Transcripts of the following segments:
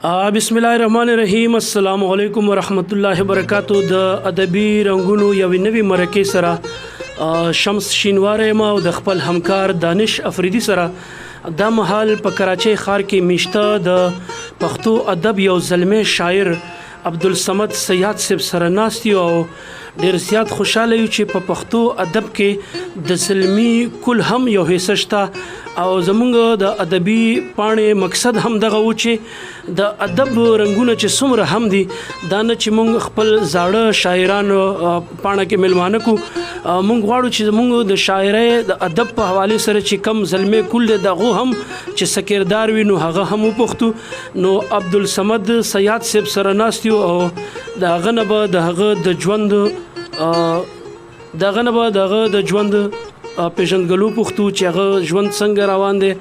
بسم الله الرحمن الرحیم. السلام علیکم ورحمت الله وبرکاتو. د ادبي رنگونو یو نوی مرکه سره شمس شینواره ما او د خپل همکار دانش افریدي سره دا مهال په کراچۍ ښار کې میشته د پښتو ادب یو زلمی شاعر عبدالصمد سیاد صاحب سره ناست یو او ډېر زیات خوشحاله یو چې په پښتو ادب کې د زلمي کل هم یو حصه شته او زمونږ د ادبي پاڼې مقصد هم دغه و چې د ادب رنګونه چې څومره هم دي دا نه چې مونږ خپل زاړه شاعرانو پاڼه کې ملمانه کو. مونږ غواړو چې زمونږ د شاعرۍ د ادب په حوالې سره چې کم زلمی کل دی دغه هم چې سکردار وي نو هغه هم وپوښتو. نو عبدالصمد سیاد صاحب سره ناست یو او د هغه نه به د هغه د ژوند پیژندګلو پوښتو چې هغه ژوند څنګه روان دی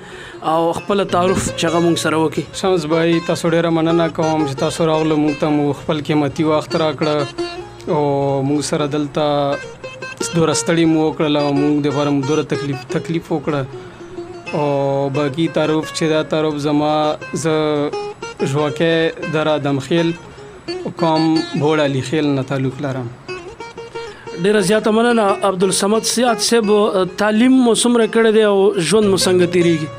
او خپل تعارف چې هغه موږ سره وکړي. شمس بھائی تاسو ډېره مننه کوم چې تاسو راغله موږ ته مو خپل قیمتي وخت راکړه او موږ سره دلته دوره ستړي مو وکړله او موږ دپاره مو دوره تکلیف وکړه او باقي تعارف چې دا تعارف زما زه ژواکی در ادمخیل کوم بوړ علي خیل نه تعلق لرم. ډیره زیاته مننه عبدالصمد سیاد صاحب. تعلیم مو څومره کړی دی او ژوند مو څنګه تیریږي؟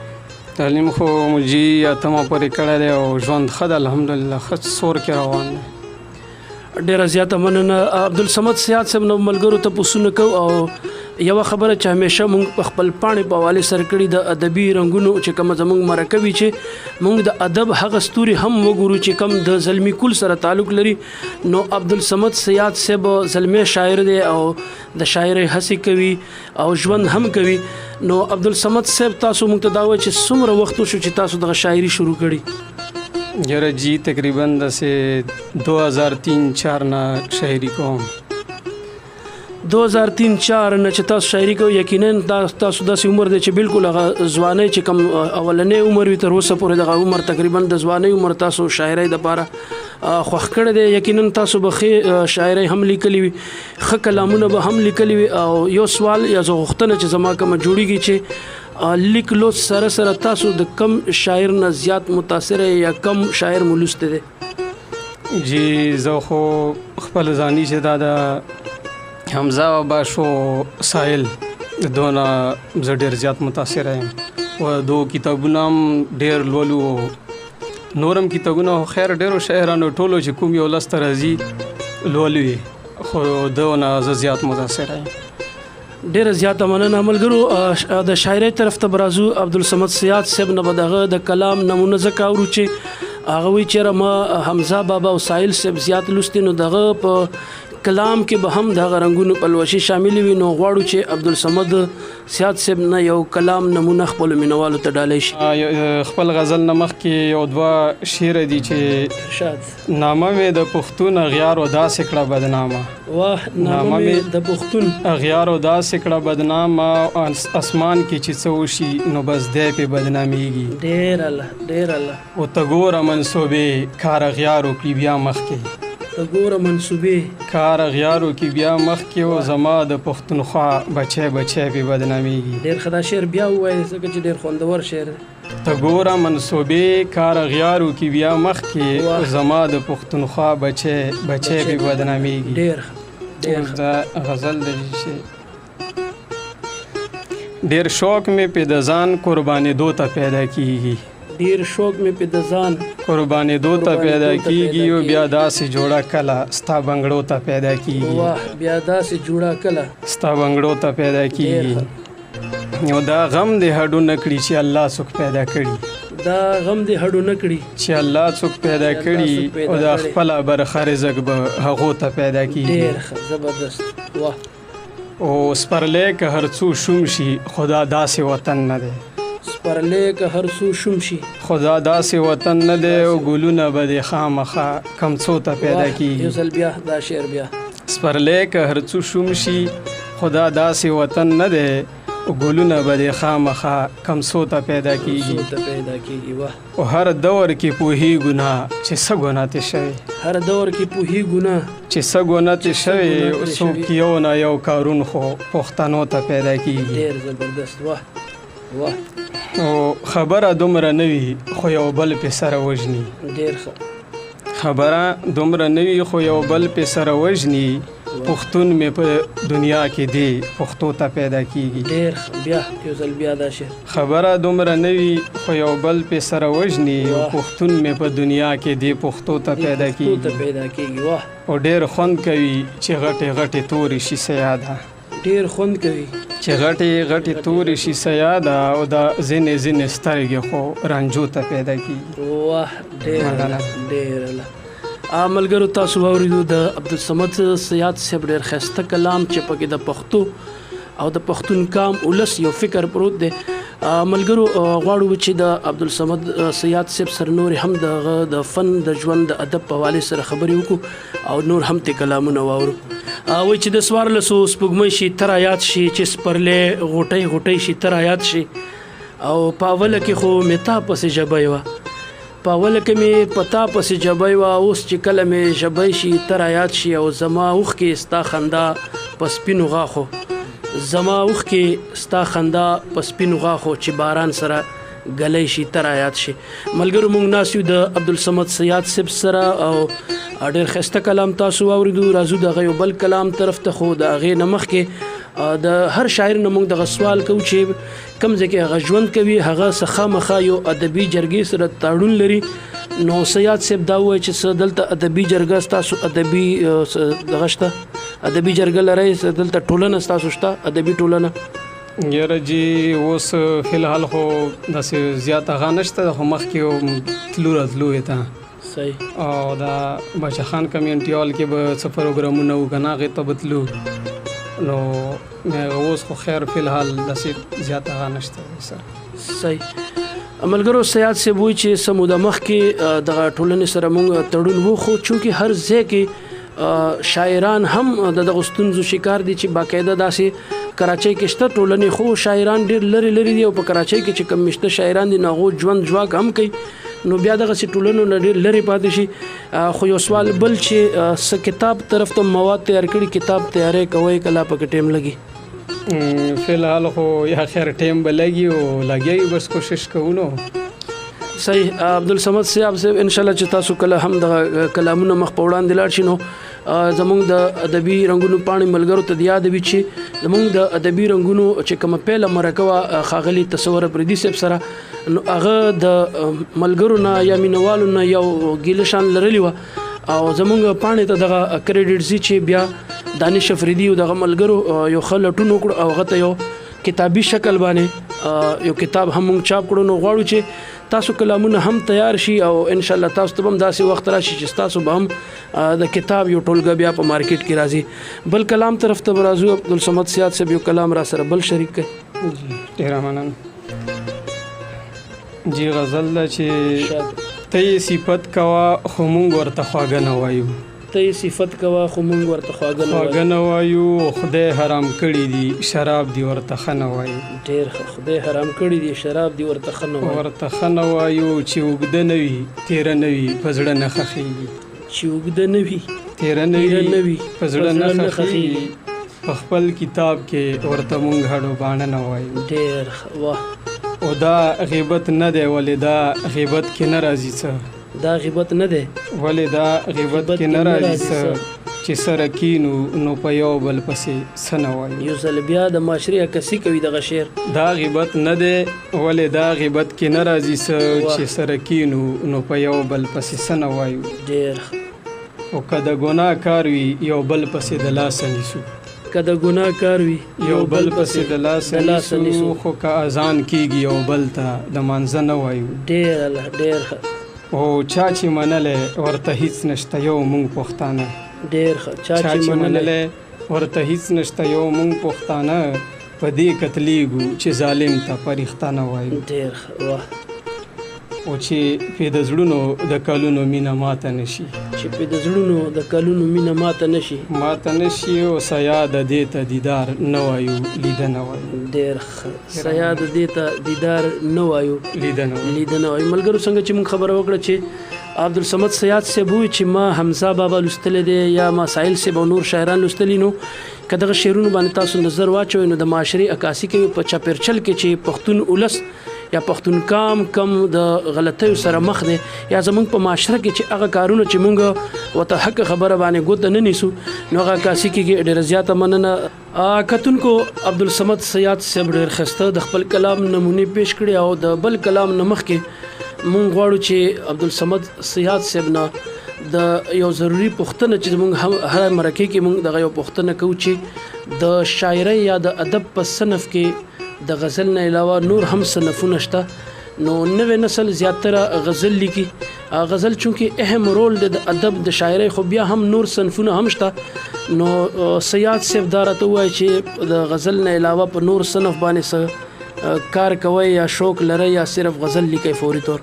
تعلیم خو مو جی اتمه پورې کړی دی او ژوند ښه ده الحمدلله، ښه سور کې روان دی. ډیره زیاته مننه عبدالصمد سیاد صاحب. نو ملګرو ته پوښتنه کوو او یوه خبره چې همیشه موږ په خپل پاڼې په حوالې سره کړي د ادبي رنګونو چې کومه زموږ مرکه وي چې موږ د ادب هغه ستوري هم وګورو چې کوم د زلمي کل سره تعلق لري. نو عبدالصمد سیاد صاحب زلمی شاعر دی او د شاعرۍ هڅې کوي او ژوند هم کوي. نو عبدالصمد صاحب تاسو موږ ته دا وایئ چې څومره وخت وشو چې تاسو دغه شاعري شروع کړي؟ یاره جی تقریبا داسې 2003-4 نه شاعري کوم. 2003-4 نه چې تاسو شاعري کوئ یقینا تاسو داسې عمر دی چې بالکل هغه ځوانۍ چې کوم اولنی عمر وي تر اوسه پورې دغه عمر تقریبا د ځوانۍ عمر تاسو شاعرۍ دپاره خوښ کړی دی. یقینا تاسو به ښې شاعرۍ هم لیکلي وي، ښه کلامونه به هم لیکلي وي. او یو سوال یا زه غوښتنه چې زما کومه جوړیږي چې لیک لوست سره سره تاسو د کم شاعر نه زیات متاثره یا کم شاعر مو لوستی دی؟ جی زه خو خپل ځاني چې دا د حمزه باشو ساحل دونه زه ډېر زیات متاثره یم او دو کتابونه هم ډېر لولو. نورم کتابونه خیر ډېرو شاعرانو ټولو چې کوم یو لس ته راځي لولو یې خو دونه زه زیات متاثره یم. ډیره زیاته مننه ملګرو. د شاعرۍ طرف ته به راځو. عبدالصمد سیاد صاحب نه به دغه د کلام نمونه ځکه اورو چې هغه وایي چېرې ما حمزه بابا او ساحل صاحب زیات لوستي نو دغه په کلام کې به هم دغه رنګونو پلوشي شامل وي. نو غواړو چې عبدالصمد سیاد صاحب نه یو کلام نمونه خپلو مینوالو ته ډالۍ شي. خپل غزل نه مخکې یو دوه شعر دي چې نامه مې د پښتون اغیارو داسې کړه بدنامه. واه، نامه مې د پښتون اغیارو داسې کړه بدنامه، اسمان کې چې څه وشي نو بس دی پې بدنامېږي. ډېر الله ډېر الله. او ته ګوره منصوبې کار اغیارو کړي بیا مخکې، ته ګوره منصوبې کار اغیارو کې بیا مخکې او زما د پښتونخوا بچی بچی پې بدنامېږي. ډېر ښه دا شعر بیا ووایه ځکه چې ډېر خوندور شعر دی. ته ګوره منصوبې کار اغیارو کې بیا مخکې او زما د پښتونخوا بچی بچی پې بدنامېږي. ډېر ښه دا غزل دی چې ډېر شوق مې پې د ځان قربانېدو ته پیدا کېږي. ډیر شوق مې په د ځان قربانېدو ته پیدا کېږي او بیا داسې جوړه کله ستا بنګړو ته پیدا کېږي. واه، بیا داسې جوړه کله ستا بنګړو ته پیدا کېږي. او دا غم دې هډو نه کړي چې الله څوک پیدا کړي. دا غم دې هډو نه کړي چې الله څوک پیدا کړي او دا خپله برخه رزق به هغو ته پیدا کېږي. ډېر ښه زبردست. واه. او سپرلی که هر څو شوم شي خدا داسې وطن نه دی. سپرلی که هر څو شوم شي خدا داسې وطن نه دی او ګلونه به دې خامخا کمڅو ته پیدا کېږي. یو ځل بیا دا شعر بیا. سپرلی که هر څو شوم شي خدا داسې وطن نه دی او ګلونه به دې خامخا کمڅو ته پیدا کېږي. واه. او هر دور کې پوهېږو نه چې څه ګناه ترې شوی. هر دور کې پوهېږو نه چې څه ګناه ترې شوی. څوک یو نه یو کارون خو پښتنو ته پیدا کېږي. ډېر زبردست. واه. واه او خبره دومره نه وي خو یو بل پې سره وژني. ډېر ښه. خبره دومره نه وي خو یو بل پې سره وژني. پښتون مې په دنیا کې دی پښتو ته پیدا کیږي. ډېر ښه. بیا یو ځل بیا دا شعر. خبره دومره نه وي خو یو بل پې سره وژني. پښتون مې په دنیا کې دی پښتو ته پیدا پښتو ته کیږي. پیدا کیږي. واه او ډېر خوند کوي چې غټې غټې تورې شي سیاده. ډېر خوند کوي چې غټې غټې تورې شي سیاده او دا ځینې ځینې سترګې خو رانجو ته پیدا کیږي. واه ډېر ډېر. ملګرو تاسو واوریدو د عبدالصمد سیاد صاحب ډېر ښایسته کلام چې پکې د پښتو او د پښتون کام ولس یو فکر پروت دی. ملګرو غواړو چې د عبدالصمد سیاد صاحب سره نور هم د فن د ژوند د ادب په حوالې سره خبرې وکړو او نور هم ته کلامونه واورو. وایي چې د څوارلسو سپوږمۍ شي تر یاد شي چې سپرلی غوټۍ غوټۍ شي تر یاد شي او په اوله کې خو مې تا پسې ژبۍ وه په اوله کې مې په تا پسې ژبۍ وه اوس چې کله مې ژبۍ شي تر یاد شي او زما اوښکې ستا خندا په سپینو غاښو زما اوښکې ستا خندا په سپینو غاښو چې باران سره ګلی شي تر یاد شي. ملګرو موږ ناست یو د عبدالصمد سیاد صاحب سره او ډېر ښایسته کلام تاسو واورېدو. راځو د هغه یو بل کلام طرف ته. خو د هغې نه مخکې د هر شاعر نه موږ دغه سوال کوو چې کوم ځای کې هغه ژوند کوي هغه څه خامخا یو ادبي جرګې سره تړون لري. نو سیاد صاحب دا ووایي چې څه دلته ادبي جرګه ستاسو ادبي دغه شته ادبي جرګه لرئ دلته ټولنه ستاسو شته ادبي ټولنه؟ یاره جی اوس فلحال خو داسې زیات هغه نشته خو مخکې تلو راتلو یې ته صحیح. او دا باچا خان کمیونټي هال کې به څه پروګرامونه وو که نه هغې ته به تلو. نو اوس خو خیر فلحال داسې زیات هغه نشته سره. صحیح. ملګرو سیاد صاحب وایي چې څه موده مخکې دغه ټولنې سره موږ تړون وو خو چونکې هر ځای کې شاعران هم د دغه ستونزو شکار دي چې باقاعده داسې کراچۍ کې شته ټولنې خو شاعران ډېر لرې لرې دي او په کراچۍ کې چې کم شته شاعران دي نو هغو ژوند ژواک هم کوي نو بیا دغسې ټولنو نه ډېر لرې پاتې شي. خو یو سوال بل چې څه کتاب طرف ته مواد تیار کړي کتاب تیاری کوئ کله پکې ټیم لګي؟ فلحال خو یا خیر ټیم به لګي او لګي بس کوشش کوو. نو صحیح. عبدالصمد صاحب انشاءالله چې تاسو کله هم د کلامونه مخ په وړاندې لاړ شي نو زمونږ د ادبي رنګونو پاڼې ملګرو ته د یاد وي چې زمونږ د ادبي رنګونو چې کومه پیله مرکه وه ښاغلي تصور اپریدي صاحب سره نو هغه د ملګرو نه یا مینوالو نه یو ګیله شان لرلې وه او زمونږ پاڼې ته دغه کریډټ ځي چې بیا دانش افریدي او دغه ملګرو یو ښه لټون وکړو او هغه ته یو کتابي شکل باندې یو کتاب هم موږ چاپ کړو. نو غواړو چې تاسو کلامونه هم تیار شي او ان شاء الله تاسو ته هم داسې وخت راشي چې تاسو به هم د کتاب یو ټولګه بیا په مارکیټ کې راځي. بل کلام طرف ته به راځو. عبدالصمد سیاد صاحب یو کلام را سره بل شریک کړي. ډېره مننه. جی غزل ده چې ته یې صفت کوه خو مونږ ورته خواږه نه وایو. ته یې صفت کوه خو مونږ ورته خواږه نه وایو. خدای حرام کړي دي شراب دی ورته ښه نه وایو. ډېر ښه. خدای حرام کړي دي شراب دی ورته ښه نه وایو. ورته ښه نه وایو چې اوږده نه وي تیره نه وي په زړه نه ښخېږي. چې اوږده نه وي تیره نه وي په زړه نه ښخېږي. په خپل کتاب کې ورته مونږ هډو باڼه نه وایو. ډېر ښه. واه. او دا غیبت نه دی ولې دا غیبت کې نه راځي څه. دا غیبت نه دی ولې دا غیبت کې نه راځي څه چې سره کینو نو په یو بل پسې څه نه وایو. یو ځل بیا د معاشرې عکاسي کوي دغه شعر. دا غیبت نه دی ولې دا غیبت کې نه راځي څه چې سره کینو نو په یو بل پسې څه نه وایو. ډېر. او که د ګناه کار وي یو بل پسې د لاسه نیسو. که د ګناه کار وي یو بل پسې د لاسه نیسو. خو که اذان کیږي یو بل ته د مانځه نه وایو. ډېر الله. ډېر ښه. او چا چې منلی ورته هیڅ نشته یو مونږ پښتانه. ډېر ښه. چا چې منلی ورته هیڅ نشته یو مونږ پښتانه په دې قتلیږو چې ظالم ته پریخته نه وایو. ډېر ښه. واه. او چې پې د زړونو د کلونو مینه ماته نشي. چې پې د زړونو د کلونو مینه ماته نشي. او سیا د دې ته دیدار نه وایو لیده نه وایو. ډېر ښه. سیا د دې ته دیدار نه وایو لیده نه وایو. ملګرو څنګه چې موږ خبره وکړه چې عبدالصمد سیاد صاحب وایي چې ما حمزه بابا لوستلی دی یا ما ساحل صاحب او نور شاعران لوستلي نو که دغه شعرونو باندې تاسو نظر واچوئ نو د معاشري عکاسي کوي په چاپیرچل کې چې پښتون ولس یا پښتون کام کم د غلطیو سره مخ دی یا زمونږ په معاشره کې چې هغه کارونه چې مونږ ورته حق خبره باندې ګوته نه نیسو نو هغه عکاسي کېږي. ډېره زیاته مننه. کتونکو عبدالصمد سیاد صاحب ډېر ښایسته د خپل کلام نمونې پیش کړي او د بل کلام نه مخکې مونږ غواړو چې عبدالصمد سیاد صاحب نه د یو ضروري پوښتنه چې مونږ هر مرکې کې مونږ دغه یو پوښتنه کوو چې د شاعرۍ یا د ادب په صنف کې د غزل نه علاوه نور هم صنفونه شته نو نوې نسل زیاتره غزل لیکي. غزل چونکې اهم رول دی د ادب د شاعرۍ خو بیا هم نور صنفونه هم شته نو سیاد صاحب دا راته ووایي چې د غزل نه علاوه په نور صنف باندې څه کار کوئ یا شوق لرئ یا صرف غزل لیکئ فوري طور؟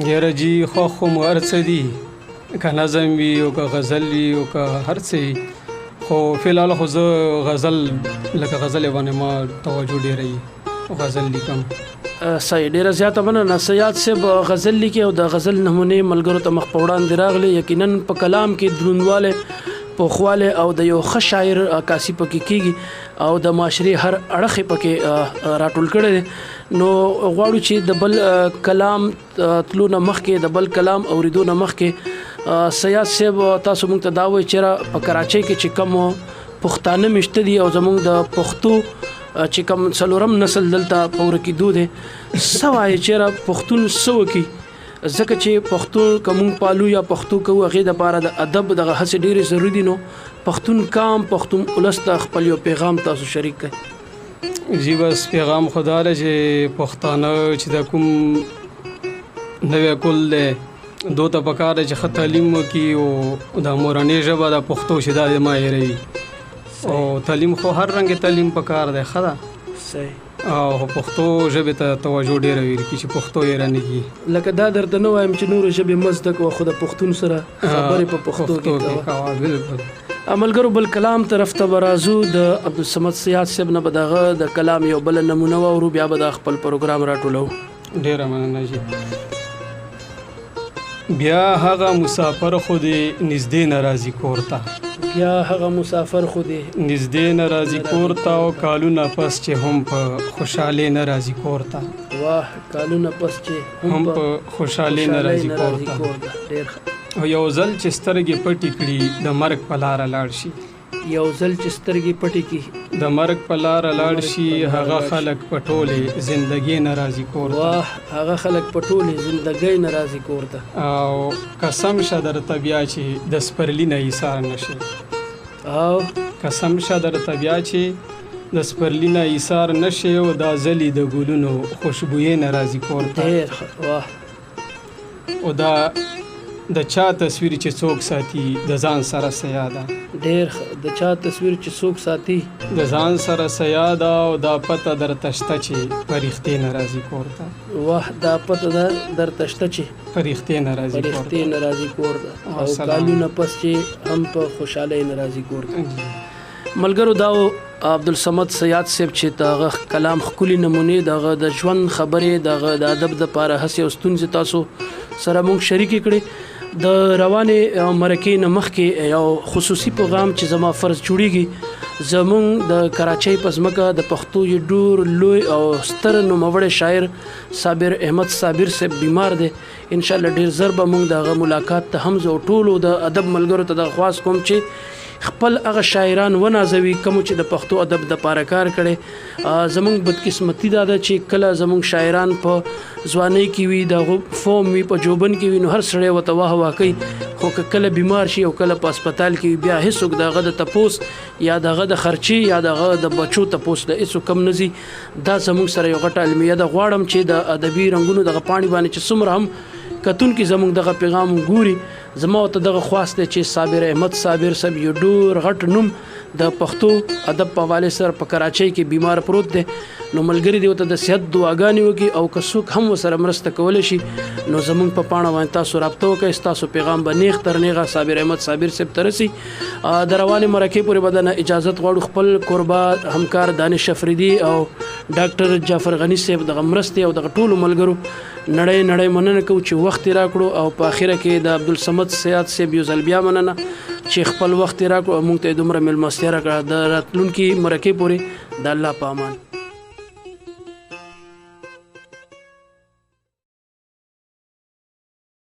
یاره جی خوښ خو مو هر څه دي که نظم وي او که غزل وي او که هر څه وي خو فلحال خو زه غزل لکه غزل باندې ما توجه ډېره وي غزل لیکم. صحیح. ډېره زیاته مننه. سیاد صاحب غزل لیکي او د غزل نمونې ملګرو ته مخ په وړاندې راغلي. یقینا په کلام کې دروندوالی پوخوالی او د یو ښه شاعر عکاسي پکې کېږي او د معاشرې هر اړخ یې پکې راټول کړی دی نو غواړو چې د بل کلام تلو نه مخکې د بل کلام اورېدو نه مخکې سیاد صاحب تاسو مونږ ته دا وایئ چېرې په کراچۍ کې چې کوم پښتانه مشته دي او زمونږ د پښتو چې کوم څلورم نسل دلته په ورکېدو دی څه وایي چېرې پښتون څه وکړي ځکه چې پښتو که مونږ پالو یا پښتو کوو هغې دپاره د ادب دغه هڅې ډېرې ضروري دي نو پښتون کام پښتون ولس ته خپل یو پیغام تاسو شریک کړئ. جی بس پیغام خدا ده چې پښتانه چې د کوم نوی کل دی دو ته پکار دی چې ښه تعلیم وکړي او د مورنۍ ژبه د پښتو چې دا د ماهره وي او تعلیم خو هر رنګ تعلیم پکار دی ښه ده. صحیح. او پښتو ژبې ته توجه ډېره وي چې پښتو یې رانیږي. لکه دا درته نه وایم چې نورو ژبې مه زده کوه خو د پښتون سره خبرې په پښتو کې کوه. بالکل. ملګرو بل کلام طرف ته به راځو. د عبدالصمد سیاد صاحب نه به د هغه د کلام یو بله نمونه واورو بیا به د خپل پروګرام راټولو. ډېره مننه جی. بیا هغه مسافر خو دې نږدې نه راځي کور ته بیا هغه مسافر خو دې نږدې نه راځي کور ته او کالونه پس چې هم په خوشحالۍ نه راځي کور ته. واه کالونه پس چې هم په خوشحالۍ نه راځي کور ته. ډېر ښه. او یو ځل چې سترګې پټې کړي د مرګ په لاره لاړ شي یو ځل چې سترګې پټې کړي د مرګ په لاره لاړ شي هغه خلک په ټولې زندګۍ نه راځي کور ته. واه هغه خلک په ټولې زندګۍ نه راځي کور ته. او قسم شه درته بیا چې د سپرلي نه ایثار نه شي او قسم شه درته بیا چې د سپرلي نه ایثار نه شي او دا ځلې د ګلونو خوشبویۍ نه راځي کور ته. ډېر ښه. واه. او دا د چا تصویر چې څوک ساتي د ځان سره سیاده. ډېر ښه. د چا تصویر چې څوک ساتي د ځان سره سیاده او دا پته درته شته چې په رښتې نه راځي کور ته. واه دا پته درته شته چې په رښتې نه راځي کور ته. په رښتې نه راځي کور ته او کالونه پس چې هم په خوشحالۍ نه راځي کور ته. ملګرو دا عبدالصمد سیاد صاحب چې دغه کلام ښکلي نمونې دغه د ژوند خبرې دغه د ادب دپاره هسې او ستونزې تاسو سره مونږ شریکې کړې. د روانې مرکې نه مخکې یو خصوصي پیغام چې زما فرض جوړیږي زمونږ د کراچۍ په ځمکه د پښتو یې ډېر لوی او ستر نوموړی شاعر صابر احمد صابر صاحب بیمار دی. انشاءالله ډېر زر به مونږ د هغه ملاقات ته هم زه او ټولو د ادب ملګرو ته درخواست کوم چې خپل هغه شاعران ونازوي کوم چې د پښتو ادب دپاره کار کړی. زمونږ بدقسمتي دا ده چې کله زمونږ شاعران په ځوانۍ کې وي د هغو فوم وي په جوبن کې وي نو هر سړی ورته واه واه کوي خو که کله بیمار شي او کله په هسپتال کې وي بیا هېڅوک د هغه د تپوس یا د هغه د خرچې یا د هغه د بچو تپوس د هېڅوک کم نه ځي. دا زمونږ سره یو غټه المیه ده. غواړم چې د ادبي رنګونو دغه پاڼې باندې چې څومره هم کتونکي زمونږ دغه پیغام ګوري زما ورته دغه خواست دی چې صابر احمد صابر صاحب یو ډېر غټ نوم د پښتو ادب په حوالې سره په کراچۍ کې بیمار پروت دی نو ملګري دې ورته د صحت دعاګانې وکړي او که څوک هم ورسره مرسته کولی شي نو زمونږ په پاڼه باندې تاسو رابطه وکړئ. ستاسو پیغام به نیغ تر نیغه صابر احمد صابر صاحب ته رسي. د روانې مرکې پورې به د اجازت غواړو خپل کوربه همکار دانش افریدي او ډاکټر جعفر غني صاحب دغه مرستې او دغه ټولو ملګرو نړۍ مننه کوو چې وخت راکړو او په اخره کې د عبدالصمد سیاد صاحب یو ځل بیا مننه چې خپل وخت راکړو او موږ ته دومره مېلمستیا راکړه د راتلونکي مرکې پورې د الله په امان.